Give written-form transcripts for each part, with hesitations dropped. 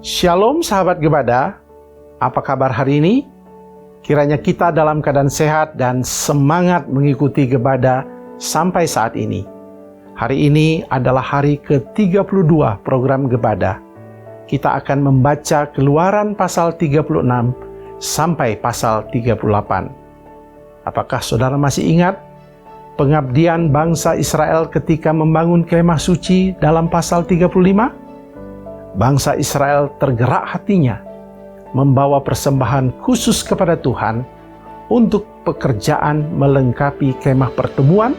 Shalom sahabat Gebada, apa kabar hari ini? Kiranya kita dalam keadaan sehat dan semangat mengikuti Gebada sampai saat ini. Hari ini adalah hari ke-32 program Gebada. Kita akan membaca Keluaran pasal 36 sampai pasal 38. Apakah saudara masih ingat pengabdian bangsa Israel ketika membangun kemah suci dalam pasal 35? Bangsa Israel tergerak hatinya membawa persembahan khusus kepada Tuhan untuk pekerjaan melengkapi kemah pertemuan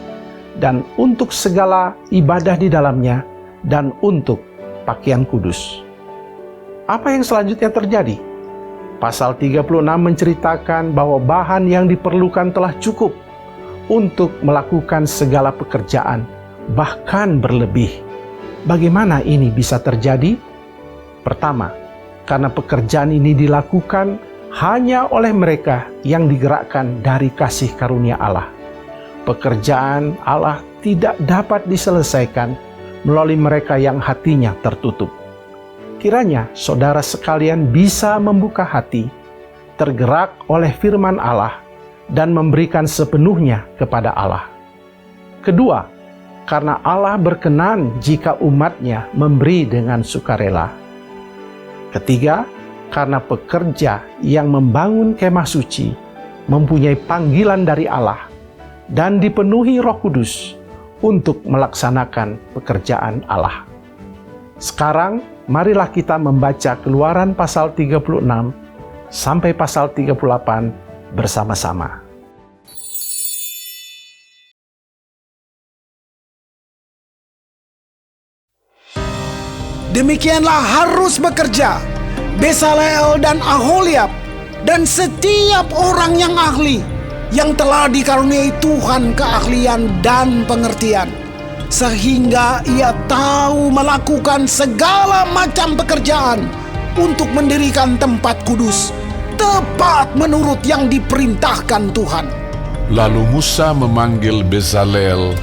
dan untuk segala ibadah di dalamnya dan untuk pakaian kudus. Apa yang selanjutnya terjadi? Pasal 36 menceritakan bahwa bahan yang diperlukan telah cukup untuk melakukan segala pekerjaan, bahkan berlebih. Bagaimana ini bisa terjadi? Pertama, karena pekerjaan ini dilakukan hanya oleh mereka yang digerakkan dari kasih karunia Allah. Pekerjaan Allah tidak dapat diselesaikan melalui mereka yang hatinya tertutup. Kiranya saudara sekalian bisa membuka hati, tergerak oleh firman Allah, dan memberikan sepenuhnya kepada Allah. Kedua, karena Allah berkenan jika umatnya memberi dengan sukarela. Ketiga, karena pekerja yang membangun kemah suci mempunyai panggilan dari Allah dan dipenuhi Roh Kudus untuk melaksanakan pekerjaan Allah. Sekarang, marilah kita membaca Keluaran pasal 36 sampai pasal 38 bersama-sama. Demikianlah harus bekerja Bezalel dan Aholiab dan setiap orang yang ahli, yang telah dikaruniai Tuhan keahlian dan pengertian, sehingga ia tahu melakukan segala macam pekerjaan untuk mendirikan tempat kudus, tepat menurut yang diperintahkan Tuhan. Lalu Musa memanggil Bezalel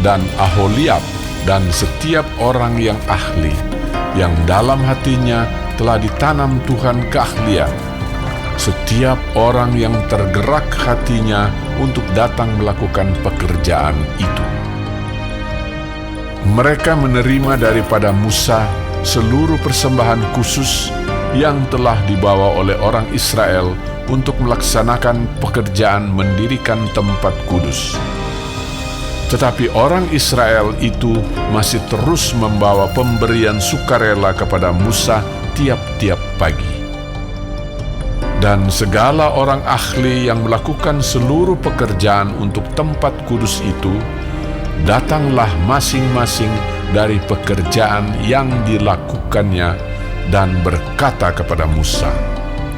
dan Aholiab dan setiap orang yang ahli, yang dalam hatinya telah ditanam Tuhan keahlian, setiap orang yang tergerak hatinya untuk datang melakukan pekerjaan itu. Mereka menerima daripada Musa seluruh persembahan khusus yang telah dibawa oleh orang Israel untuk melaksanakan pekerjaan mendirikan tempat kudus. Tetapi orang Israel itu masih terus membawa pemberian sukarela kepada Musa tiap-tiap pagi. Dan segala orang ahli yang melakukan seluruh pekerjaan untuk tempat kudus itu, datanglah masing-masing dari pekerjaan yang dilakukannya dan berkata kepada Musa,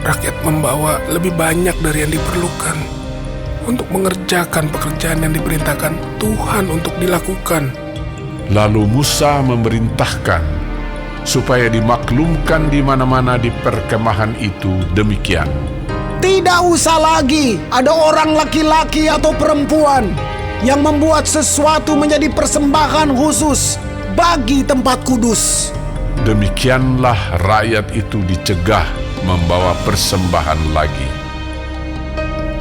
"Rakyat membawa lebih banyak dari yang diperlukan untuk mengerjakan pekerjaan yang diperintahkan Tuhan untuk dilakukan." Lalu Musa memerintahkan supaya dimaklumkan di mana-mana di perkemahan itu demikian. Tidak usah lagi ada orang laki-laki atau perempuan yang membuat sesuatu menjadi persembahan khusus bagi tempat kudus. Demikianlah rakyat itu dicegah membawa persembahan lagi.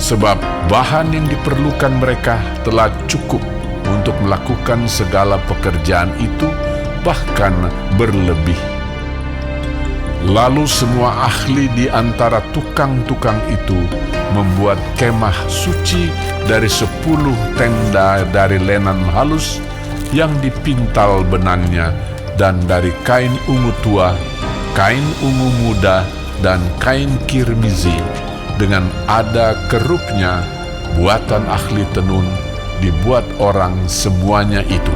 Sebab bahan yang diperlukan mereka telah cukup untuk melakukan segala pekerjaan itu, bahkan berlebih. Lalu semua ahli di antara tukang-tukang itu membuat kemah suci dari 10 tenda dari lenan halus yang dipintal benangnya, dan dari kain ungu tua, kain ungu muda, dan kain kirmizi, dengan ada kerupnya, buatan ahli tenun, dibuat orang semuanya itu.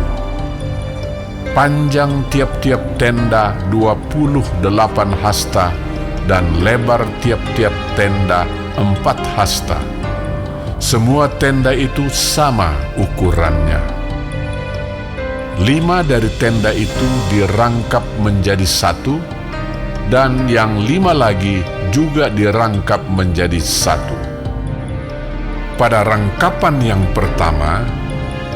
Panjang tiap-tiap tenda 28 hasta, dan lebar tiap-tiap tenda 4 hasta. Semua tenda itu sama ukurannya. 5 dari tenda itu dirangkap menjadi satu, dan yang 5 lagi juga dirangkap menjadi satu. Pada rangkapan yang pertama,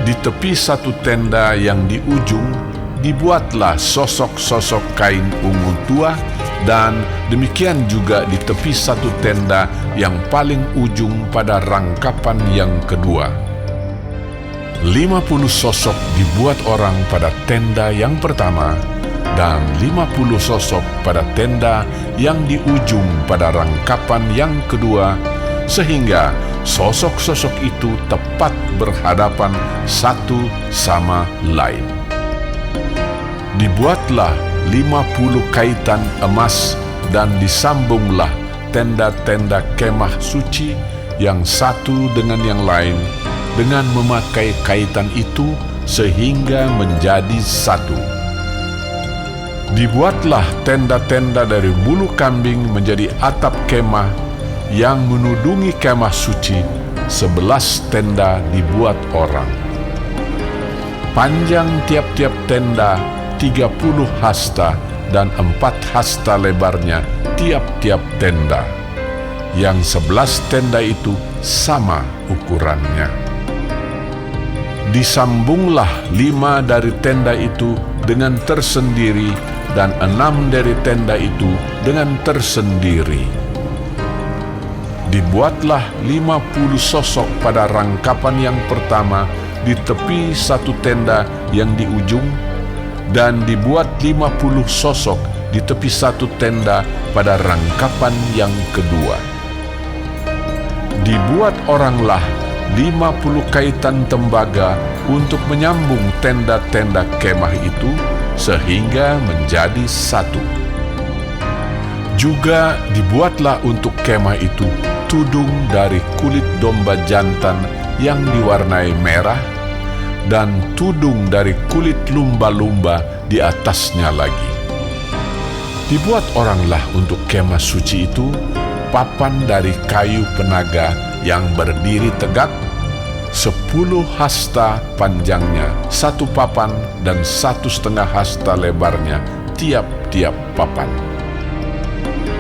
di tepi satu tenda yang di ujung, dibuatlah sosok-sosok kain ungu tua dan demikian juga di tepi satu tenda yang paling ujung pada rangkapan yang kedua. 50 sosok dibuat orang pada tenda yang pertama, dan 50 sosok pada tenda yang di ujung pada rangkapan yang kedua, sehingga sosok-sosok itu tepat berhadapan satu sama lain. Dibuatlah 50 kaitan emas dan disambunglah tenda-tenda kemah suci yang satu dengan yang lain dengan memakai kaitan itu sehingga menjadi satu. Dibuatlah tenda-tenda dari bulu kambing menjadi atap kemah yang menudungi kemah suci. 11 tenda dibuat orang. Panjang tiap-tiap tenda 30 hasta dan 4 hasta lebarnya tiap-tiap tenda. Yang 11 tenda itu sama ukurannya. Disambunglah 5 dari tenda itu dengan tersendiri dan 6 dari tenda itu dengan tersendiri. Dibuatlah 50 sosok pada rangkapan yang pertama di tepi satu tenda yang di ujung, dan dibuat 50 sosok di tepi satu tenda pada rangkapan yang kedua. Dibuat oranglah 50 kaitan tembaga untuk menyambung tenda-tenda kemah itu sehingga menjadi satu. Juga dibuatlah untuk kemah itu tudung dari kulit domba jantan yang diwarnai merah, dan tudung dari kulit lumba-lumba di atasnya lagi. Dibuat oranglah untuk kemah suci itu papan dari kayu penaga yang berdiri tegak, 10 hasta panjangnya, 1 papan, dan 1,5 hasta lebarnya tiap-tiap papan.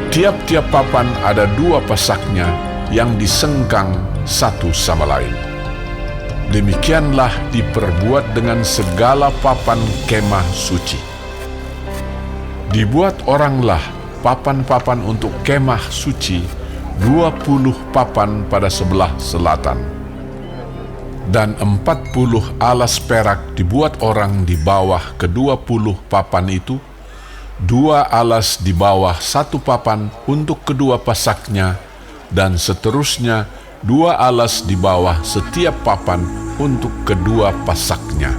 Tiap-tiap papan ada 2 pasaknya yang disengkang satu sama lain. Demikianlah diperbuat dengan segala papan kemah suci. Dibuat oranglah papan-papan untuk kemah suci, 20 papan pada sebelah selatan. Dan 40 alas perak dibuat orang di bawah ke-20 papan itu, 2 alas di bawah 1 papan untuk kedua pasaknya, dan seterusnya 2 alas di bawah setiap papan untuk kedua pasaknya.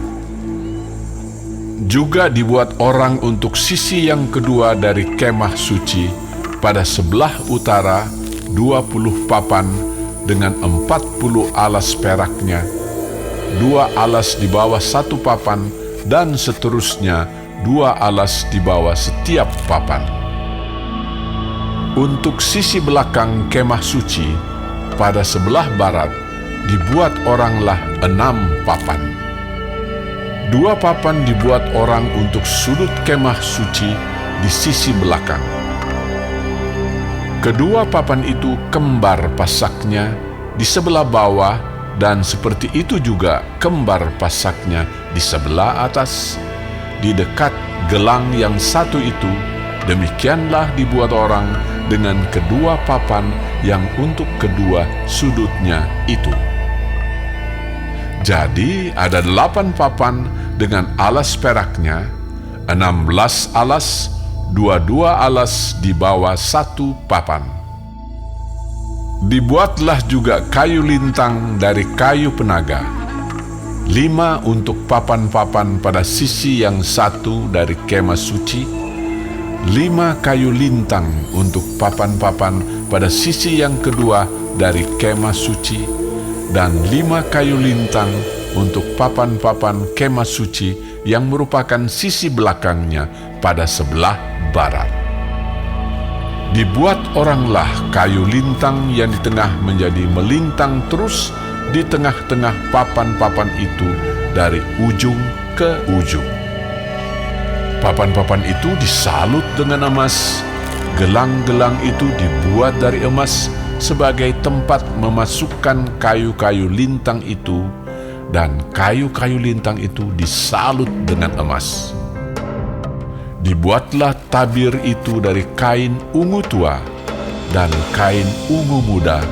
Juga dibuat orang untuk sisi yang kedua dari kemah suci pada sebelah utara, 20 papan dengan 40 alas peraknya, 2 alas di bawah 1 papan, dan seterusnya 2 alas di bawah setiap papan. Untuk sisi belakang kemah suci pada sebelah barat dibuat oranglah 6 papan. 2 papan dibuat orang untuk sudut kemah suci di sisi belakang. Kedua papan itu kembar pasaknya di sebelah bawah, dan seperti itu juga kembar pasaknya di sebelah atas, di dekat gelang yang satu itu. Demikianlah dibuat orang dengan kedua papan yang untuk kedua sudutnya itu. Jadi ada 8 papan dengan alas peraknya, 16 alas, 22 alas di bawah 1 papan. Dibuatlah juga kayu lintang dari kayu penaga, 5 untuk papan-papan pada sisi yang satu dari kemah suci, 5 kayu lintang untuk papan-papan pada sisi yang kedua dari kemah suci, dan 5 kayu lintang untuk papan-papan kemah suci yang merupakan sisi belakangnya pada sebelah barat. Dibuat oranglah kayu lintang yang di tengah menjadi melintang terus di tengah-tengah papan-papan itu dari ujung ke ujung. Papan-papan itu disalut dengan emas. Gelang-gelang itu dibuat dari emas sebagai tempat memasukkan kayu-kayu lintang itu, dan kayu-kayu lintang itu disalut dengan emas. Dibuatlah tabir itu dari kain ungu tua dan kain ungu muda,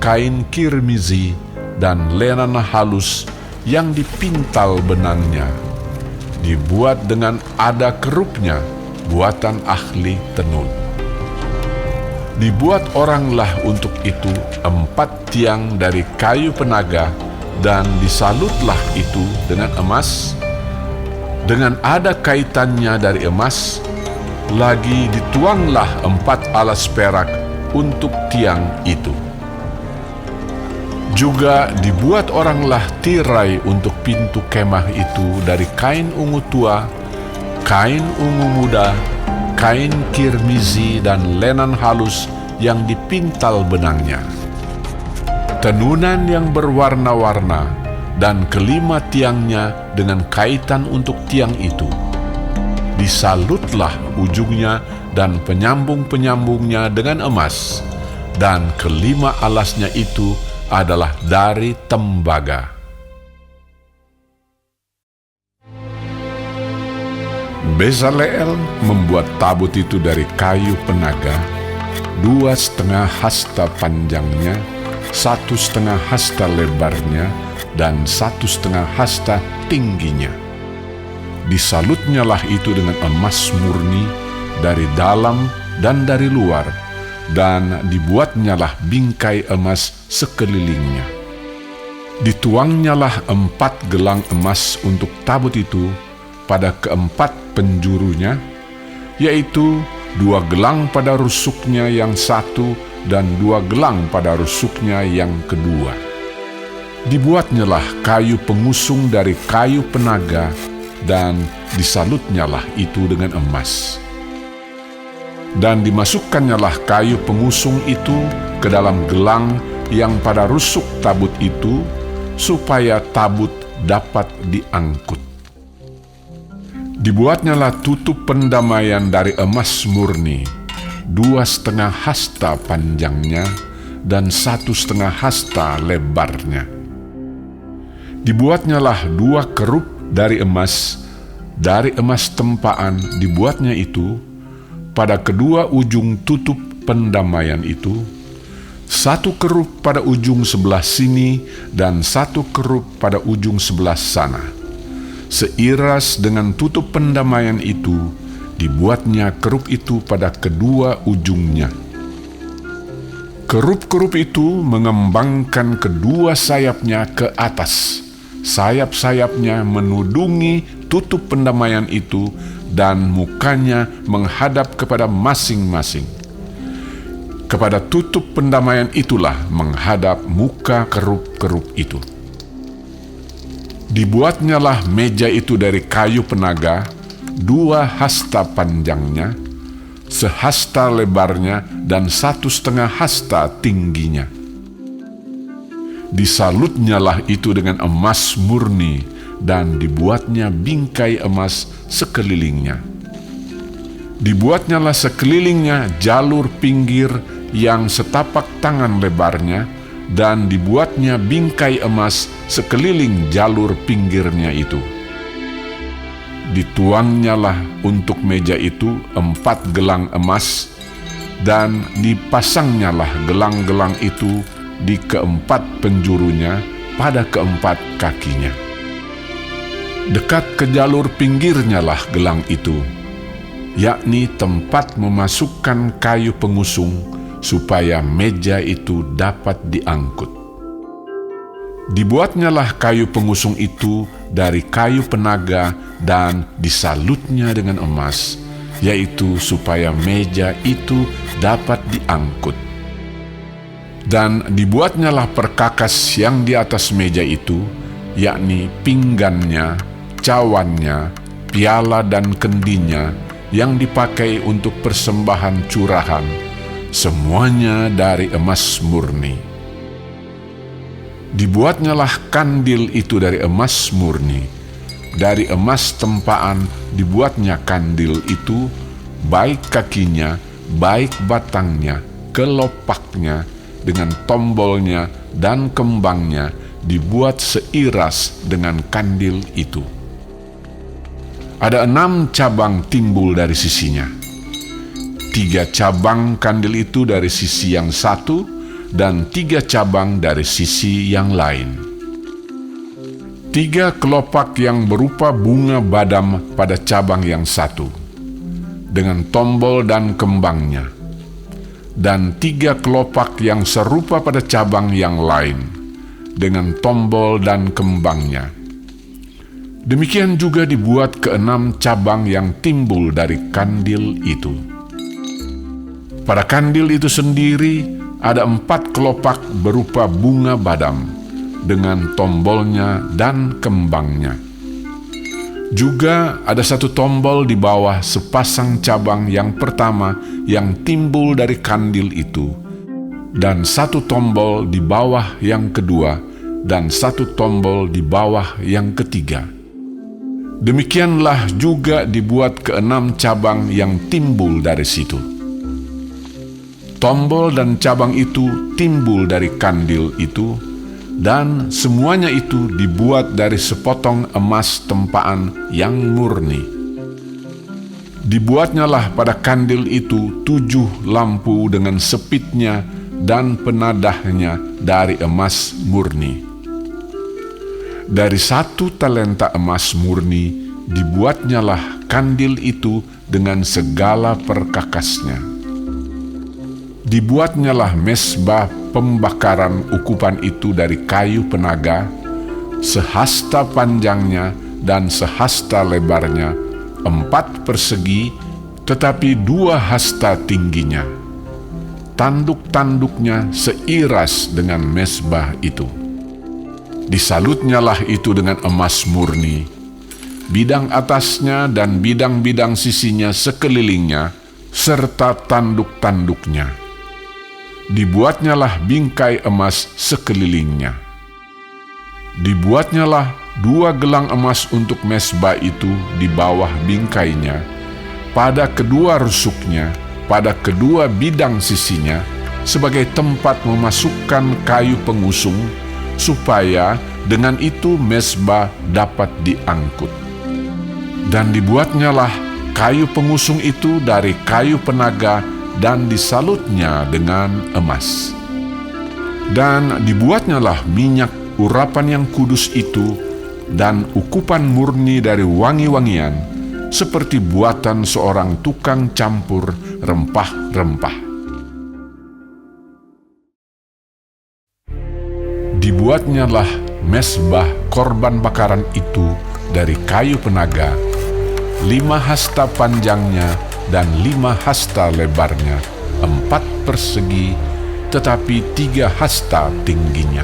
kain kirmizi dan lenan halus yang dipintal benangnya. Dibuat dengan ada kerupnya, buatan ahli tenun. Dibuat oranglah untuk itu 4 tiang dari kayu penaga, dan disalutlah itu dengan emas, dengan ada kaitannya dari emas, lagi dituanglah 4 alas perak untuk tiang itu. Juga dibuat oranglah tirai untuk pintu kemah itu dari kain ungu tua, kain ungu muda, kain kirmizi dan lenan halus yang dipintal benangnya. Tenunan yang berwarna-warna dan kelima tiangnya dengan kaitan untuk tiang itu. Disalutlah ujungnya dan penyambung-penyambungnya dengan emas, dan kelima alasnya itu adalah dari tembaga. Bezaleel membuat tabut itu dari kayu penaga, 2,5 hasta panjangnya, 1,5 hasta lebarnya, dan 1,5 hasta tingginya. Disalutnyalah itu dengan emas murni dari dalam dan dari luar, dan dibuatnyalah bingkai emas sekelilingnya. Dituangnyalah 4 gelang emas untuk tabut itu pada keempat penjurunya, yaitu 2 gelang pada rusuknya yang satu dan 2 gelang pada rusuknya yang kedua. Dibuatnyalah kayu pengusung dari kayu penaga, dan disalutnyalah itu dengan emas. Dan dimasukkannyalah kayu pengusung itu ke dalam gelang yang pada rusuk tabut itu, supaya tabut dapat diangkut. Dibuatnyalah tutup pendamaian dari emas murni, 2,5 hasta panjangnya dan 1,5 hasta lebarnya. Dibuatnyalah 2 kerup dari emas tempaan dibuatnya itu pada kedua ujung tutup pendamaian itu, 1 kerup pada ujung sebelah sini dan 1 kerup pada ujung sebelah sana. Seiras dengan tutup pendamaian itu, dibuatnya kerup itu pada kedua ujungnya. Kerup-kerup itu mengembangkan kedua sayapnya ke atas. Sayap-sayapnya menudungi tutup pendamaian itu, dan mukanya menghadap kepada masing-masing. Kepada tutup pendamaian itulah menghadap muka kerup-kerup itu. Dibuatnyalah meja itu dari kayu penaga, 2 hasta panjangnya, 1 hasta lebarnya, dan 1,5 hasta tingginya. Disalutnyalah itu dengan emas murni, dan dibuatnya bingkai emas sekelilingnya. Dibuatnyalah sekelilingnya jalur pinggir yang setapak tangan lebarnya, dan dibuatnya bingkai emas sekeliling jalur pinggirnya itu. Dituangnyalah untuk meja itu 4 gelang emas, dan dipasangnyalah gelang-gelang itu di keempat penjurunya pada keempat kakinya. Dekat ke jalur pinggirnya lah gelang itu, yakni tempat memasukkan kayu pengusung, supaya meja itu dapat diangkut. Dibuatnyalah kayu pengusung itu dari kayu penaga, dan disalutnya dengan emas, yaitu supaya meja itu dapat diangkut. Dan dibuatnyalah perkakas yang di atas meja itu, yakni pinggannya, cawannya, piala dan kendinya yang dipakai untuk persembahan curahan, semuanya dari emas murni. Dibuatnyalah kandil itu dari emas murni. Dari emas tempaan dibuatnya kandil itu, baik kakinya, baik batangnya, kelopaknya, dengan tombolnya dan kembangnya dibuat seiras dengan kandil itu. ada 6 cabang timbul dari sisinya. 3 cabang kandil itu dari sisi yang satu, dan 3 cabang dari sisi yang lain. 3 kelopak yang berupa bunga badam pada cabang yang satu, dengan tombol dan kembangnya, dan 3 kelopak yang serupa pada cabang yang lain, dengan tombol dan kembangnya. Demikian juga dibuat ke-6 cabang yang timbul dari kandil itu. Pada kandil itu sendiri ada 4 kelopak berupa bunga badam, dengan tombolnya dan kembangnya. Juga ada 1 tombol di bawah sepasang cabang yang pertama yang timbul dari kandil itu, dan 1 tombol di bawah yang kedua, dan 1 tombol di bawah yang ketiga. Demikianlah juga dibuat ke-6 cabang yang timbul dari situ. Tombol dan cabang itu timbul dari kandil itu, dan semuanya itu dibuat dari sepotong emas tempaan yang murni. Dibuatnyalah pada kandil itu 7 lampu dengan sepitnya dan penadahnya dari emas murni. Dari 1 talenta emas murni dibuatnyalah kandil itu dengan segala perkakasnya. Dibuatnyalah mezbah pembakaran ukupan itu dari kayu penaga, sehasta panjangnya dan sehasta lebarnya, 4 persegi, tetapi 2 hasta tingginya. Tanduk-tanduknya seiras dengan mezbah itu. Disalutnyalah itu dengan emas murni, bidang atasnya dan bidang-bidang sisinya sekelilingnya, serta tanduk-tanduknya. Dibuatnyalah bingkai emas sekelilingnya. Dibuatnyalah 2 gelang emas untuk mezbah itu di bawah bingkainya, pada kedua rusuknya, pada kedua bidang sisinya, sebagai tempat memasukkan kayu pengusung, supaya dengan itu mezbah dapat diangkut. Dan dibuatnyalah kayu pengusung itu dari kayu penaga dan disalutnya dengan emas. Dan dibuatnyalah minyak urapan yang kudus itu dan ukupan murni dari wangi-wangian, seperti buatan seorang tukang campur rempah-rempah. Dibuatnyalah mezbah korban bakaran itu dari kayu penaga, 5 hasta panjangnya dan 5 hasta lebarnya, 4 persegi, tetapi 3 hasta tingginya.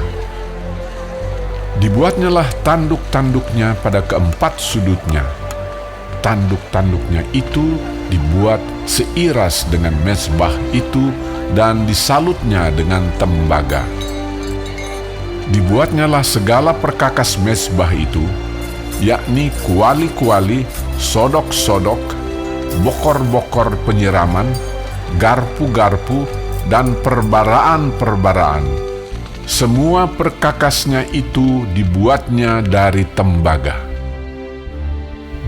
Dibuatnyalah tanduk-tanduknya pada ke-4 sudutnya. Tanduk-tanduknya itu dibuat seiras dengan mezbah itu dan disalutnya dengan tembaga. Dibuatnyalah segala perkakas mezbah itu, yakni kuali-kuali, sodok-sodok, bokor-bokor penyiraman, garpu-garpu, dan perbaraan-perbaraan. Semua perkakasnya itu dibuatnya dari tembaga.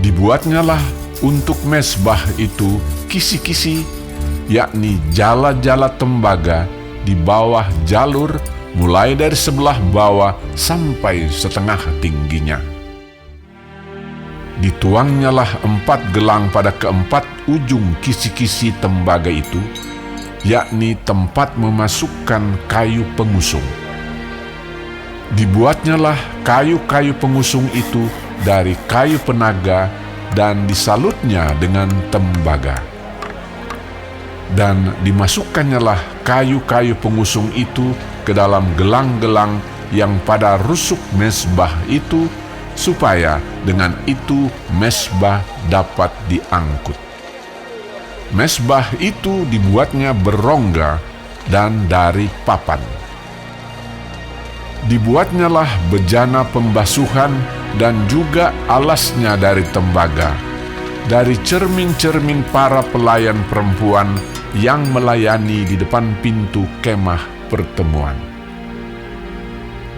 Dibuatnyalah untuk mezbah itu kisi-kisi, yakni jala-jala tembaga di bawah jalur, mulai dari sebelah bawah sampai setengah tingginya. Dituangnyalah 4 gelang pada ke-4 ujung kisi-kisi tembaga itu, yakni tempat memasukkan kayu pengusung. Dibuatnyalah kayu-kayu pengusung itu dari kayu penaga dan disalutnya dengan tembaga. Dan dimasukkannya kayu-kayu pengusung itu ke dalam gelang-gelang yang pada rusuk mezbah itu, supaya dengan itu mezbah dapat diangkut. Mezbah itu dibuatnya berongga dan dari papan. Dibuatnyalah bejana pembasuhan dan juga alasnya dari tembaga, dari cermin-cermin para pelayan perempuan yang melayani di depan pintu kemah pertemuan.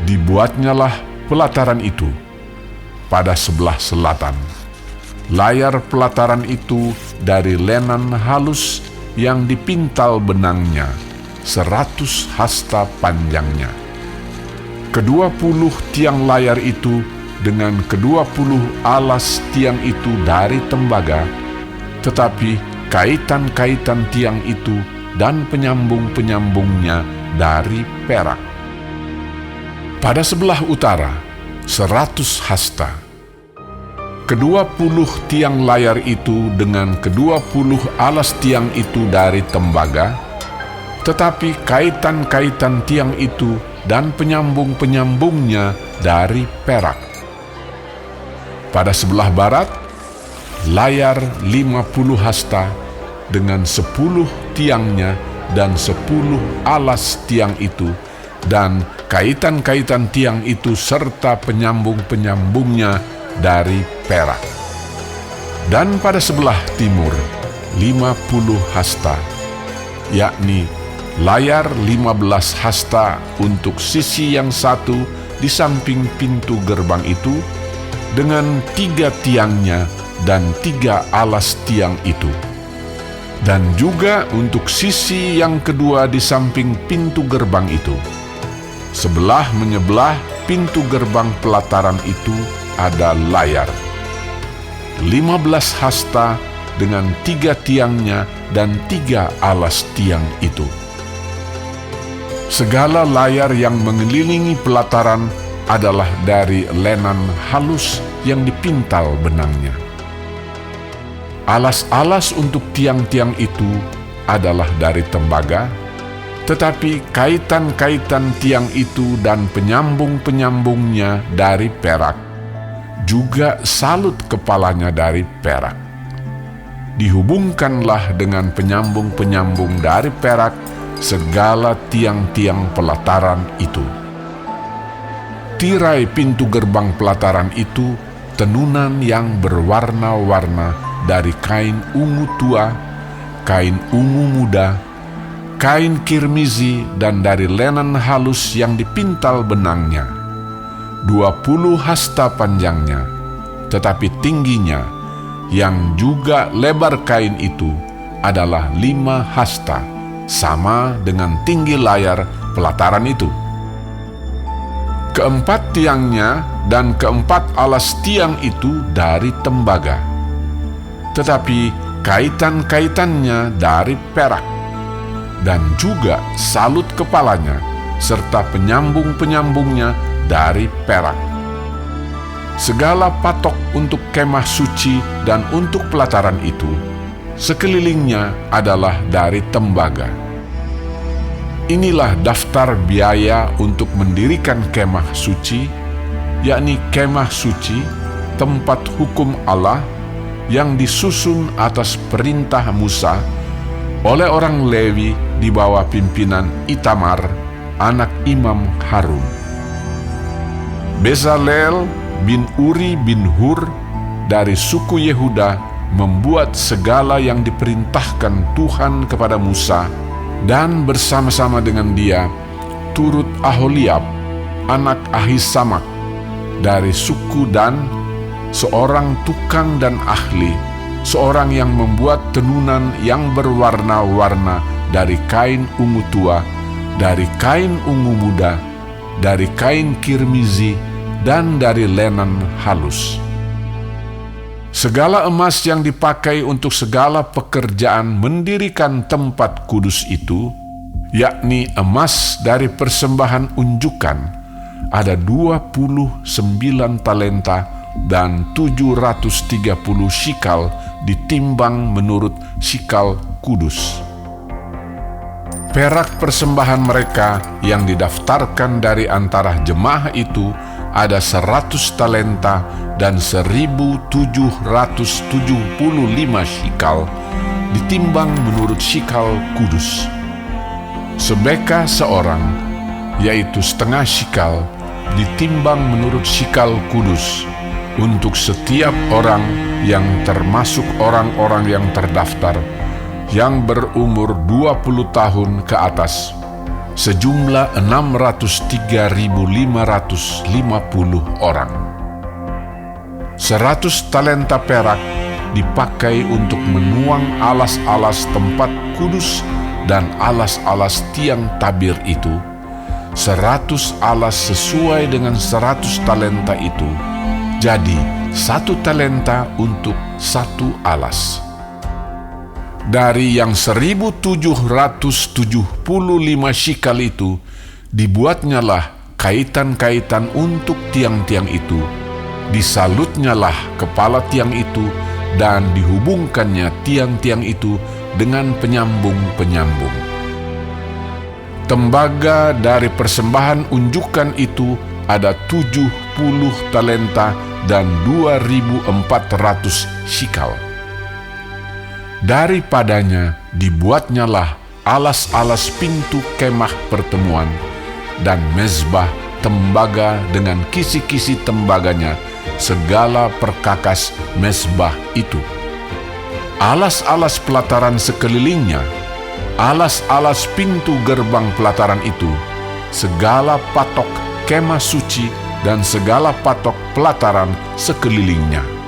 Dibuatnyalah pelataran itu pada sebelah selatan. Layar pelataran itu dari lenan halus yang dipintal benangnya, 100 hasta panjangnya. Kedua-puluh tiang layar itu dengan kedua-puluh alas tiang itu dari tembaga, tetapi kaitan-kaitan tiang itu dan penyambung-penyambungnya dari perak. Pada sebelah utara, 100 hasta. Kedua-puluh tiang layar itu dengan kedua-puluh alas tiang itu dari tembaga, tetapi kaitan-kaitan tiang itu dan penyambung-penyambungnya dari perak. Pada sebelah barat, layar 50 hasta dengan 10 tiangnya dan 10 alas tiang itu, dan kaitan-kaitan tiang itu serta penyambung-penyambungnya dari perak. Dan pada sebelah timur 50 hasta, yakni layar 15 hasta untuk sisi yang satu di samping pintu gerbang itu, dengan 3 tiangnya dan 3 alas tiang itu. Dan juga untuk sisi yang kedua di samping pintu gerbang itu. Sebelah menyebelah pintu gerbang pelataran itu ada layar 15 hasta dengan 3 tiangnya dan 3 alas tiang itu. Segala layar yang mengelilingi pelataran adalah dari lenan halus yang dipintal benangnya. Alas-alas untuk tiang-tiang itu adalah dari tembaga, tetapi kaitan-kaitan tiang itu dan penyambung-penyambungnya dari perak, juga salut kepalanya dari perak. Dihubungkanlah dengan penyambung-penyambung dari perak segala tiang-tiang pelataran itu. Tirai pintu gerbang pelataran itu tenunan yang berwarna-warna dari kain ungu tua, kain ungu muda, kain kirmizi, dan dari lenan halus yang dipintal benangnya. 20 hasta panjangnya, tetapi tingginya, yang juga lebar kain itu, adalah 5 hasta, sama dengan tinggi layar pelataran itu. Keempat tiangnya dan keempat alas tiang itu dari tembaga, tetapi kaitan-kaitannya dari perak, dan juga salut kepalanya serta penyambung-penyambungnya dari perak. Segala patok untuk kemah suci dan untuk pelataran itu, sekelilingnya adalah dari tembaga. Inilah daftar biaya untuk mendirikan kemah suci, yakni kemah suci, tempat hukum Allah, yang disusun atas perintah Musa oleh orang Lewi di bawah pimpinan Itamar, anak Imam Harun. Bezalel bin Uri bin Hur dari suku Yehuda membuat segala yang diperintahkan Tuhan kepada Musa, dan bersama-sama dengan dia turut Aholiab, anak Ahisamak dari suku Dan, seorang tukang dan ahli, seorang yang membuat tenunan yang berwarna-warna dari kain ungu tua, dari kain ungu muda, dari kain kirmizi, dan dari lenan halus. Segala emas yang dipakai untuk segala pekerjaan mendirikan tempat kudus itu, yakni emas dari persembahan unjukan, ada 29 talenta dan 730 shikal ditimbang menurut shikal kudus. Perak persembahan mereka yang didaftarkan dari antara jemaah itu ada 100 talenta dan 1.775 shikal ditimbang menurut shikal kudus. Sebeka seorang, yaitu setengah shikal, ditimbang menurut shikal kudus untuk setiap orang yang termasuk orang-orang yang terdaftar yang berumur 20 tahun ke atas, sejumlah 603.550 orang. 100 talenta perak dipakai untuk menuang alas-alas tempat kudus dan alas-alas tiang tabir itu, 100 alas sesuai dengan 100 talenta itu, jadi 1 talenta untuk 1 alas. Dari yang 1.775 shikal itu, dibuatnyalah kaitan-kaitan untuk tiang-tiang itu, disalutnyalah kepala tiang itu, dan dihubungkannya tiang-tiang itu dengan penyambung-penyambung. Tembaga dari persembahan unjukan itu ada 70 talenta dan 2.400 shikal. Daripadanya dibuatnyalah alas-alas pintu kemah pertemuan dan mezbah tembaga dengan kisi-kisi tembaganya, segala perkakas mezbah itu. Alas-alas pelataran sekelilingnya, alas-alas pintu gerbang pelataran itu, segala patok kemah suci dan segala patok pelataran sekelilingnya.